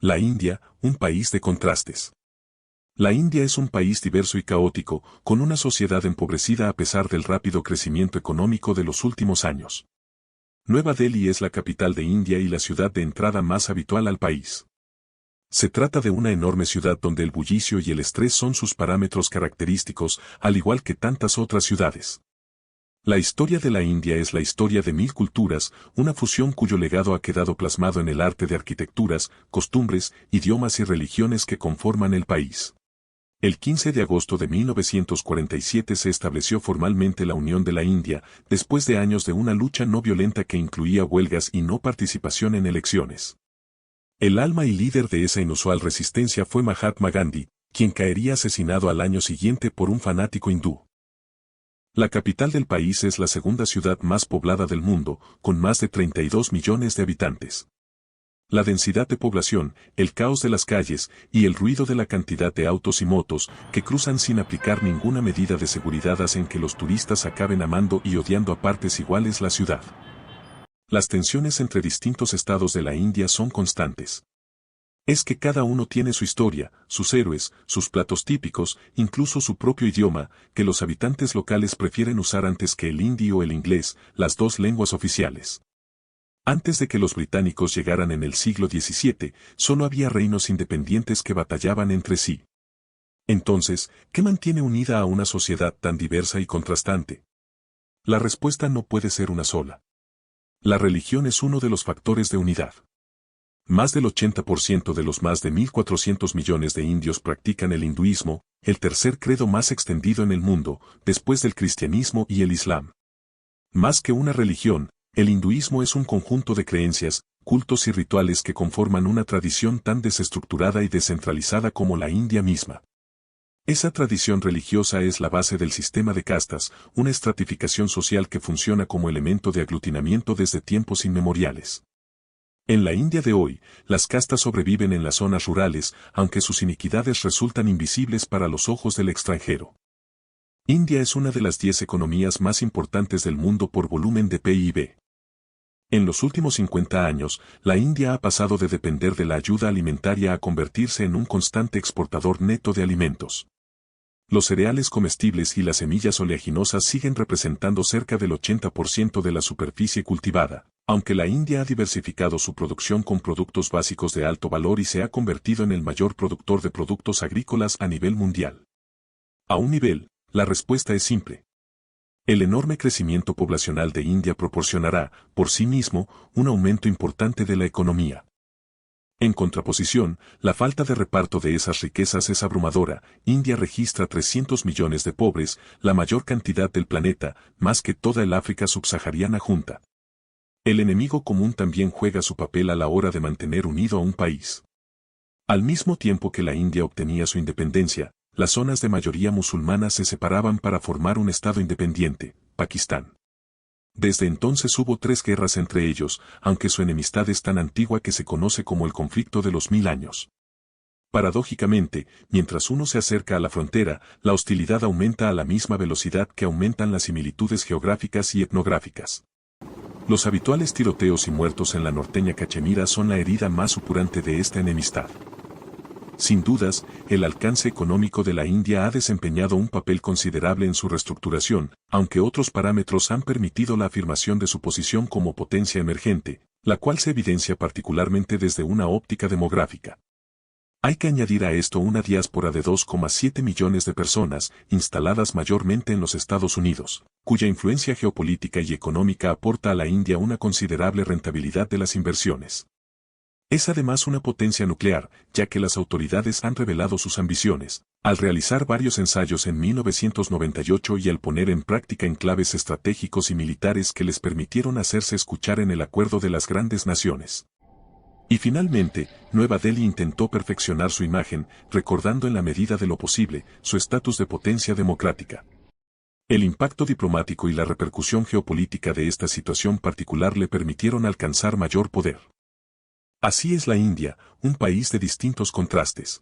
La India, un país de contrastes. La India es un país diverso y caótico, con una sociedad empobrecida a pesar del rápido crecimiento económico de los últimos años. Nueva Delhi es la capital de India y la ciudad de entrada más habitual al país. Se trata de una enorme ciudad donde el bullicio y el estrés son sus parámetros característicos, al igual que tantas otras ciudades. La historia de la India es la historia de 1000 culturas, una fusión cuyo legado ha quedado plasmado en el arte de arquitecturas, costumbres, idiomas y religiones que conforman el país. El 15 de agosto de 1947 se estableció formalmente la Unión de la India, después de años de una lucha no violenta que incluía huelgas y no participación en elecciones. El alma y líder de esa inusual resistencia fue Mahatma Gandhi, quien caería asesinado al año siguiente por un fanático hindú. La capital del país es la segunda ciudad más poblada del mundo, con más de 32 millones de habitantes. La densidad de población, el caos de las calles y el ruido de la cantidad de autos y motos que cruzan sin aplicar ninguna medida de seguridad hacen que los turistas acaben amando y odiando a partes iguales la ciudad. Las tensiones entre distintos estados de la India son constantes. Es que cada uno tiene su historia, sus héroes, sus platos típicos, incluso su propio idioma, que los habitantes locales prefieren usar antes que el hindi o el inglés, las dos lenguas oficiales. Antes de que los británicos llegaran en el siglo XVII, solo había reinos independientes que batallaban entre sí. Entonces, ¿qué mantiene unida a una sociedad tan diversa y contrastante? La respuesta no puede ser una sola. La religión es uno de los factores de unidad. Más del 80% de los más de 1.400 millones de indios practican el hinduismo, el tercer credo más extendido en el mundo, después del cristianismo y el islam. Más que una religión, el hinduismo es un conjunto de creencias, cultos y rituales que conforman una tradición tan desestructurada y descentralizada como la India misma. Esa tradición religiosa es la base del sistema de castas, una estratificación social que funciona como elemento de aglutinamiento desde tiempos inmemoriales. En la India de hoy, las castas sobreviven en las zonas rurales, aunque sus iniquidades resultan invisibles para los ojos del extranjero. India es una de las 10 economías más importantes del mundo por volumen de PIB. En los últimos 50 años, la India ha pasado de depender de la ayuda alimentaria a convertirse en un constante exportador neto de alimentos. Los cereales comestibles y las semillas oleaginosas siguen representando cerca del 80% de la superficie cultivada, aunque la India ha diversificado su producción con productos básicos de alto valor y se ha convertido en el mayor productor de productos agrícolas a nivel mundial. A un nivel, la respuesta es simple. El enorme crecimiento poblacional de India proporcionará, por sí mismo, un aumento importante de la economía. En contraposición, la falta de reparto de esas riquezas es abrumadora. India registra 300 millones de pobres, la mayor cantidad del planeta, más que toda el África subsahariana junta. El enemigo común también juega su papel a la hora de mantener unido a un país. Al mismo tiempo que la India obtenía su independencia, las zonas de mayoría musulmana se separaban para formar un estado independiente, Pakistán. Desde entonces hubo 3 guerras entre ellos, aunque su enemistad es tan antigua que se conoce como el conflicto de los 1000 años. Paradójicamente, mientras uno se acerca a la frontera, la hostilidad aumenta a la misma velocidad que aumentan las similitudes geográficas y etnográficas. Los habituales tiroteos y muertos en la norteña Cachemira son la herida más supurante de esta enemistad. Sin dudas, el alcance económico de la India ha desempeñado un papel considerable en su reestructuración, aunque otros parámetros han permitido la afirmación de su posición como potencia emergente, la cual se evidencia particularmente desde una óptica demográfica. Hay que añadir a esto una diáspora de 2,7 millones de personas, instaladas mayormente en los Estados Unidos, cuya influencia geopolítica y económica aporta a la India una considerable rentabilidad de las inversiones. Es además una potencia nuclear, ya que las autoridades han revelado sus ambiciones, al realizar varios ensayos en 1998 y al poner en práctica enclaves estratégicos y militares que les permitieron hacerse escuchar en el acuerdo de las grandes naciones. Y finalmente, Nueva Delhi intentó perfeccionar su imagen, recordando en la medida de lo posible, su estatus de potencia democrática. El impacto diplomático y la repercusión geopolítica de esta situación particular le permitieron alcanzar mayor poder. Así es la India, un país de distintos contrastes.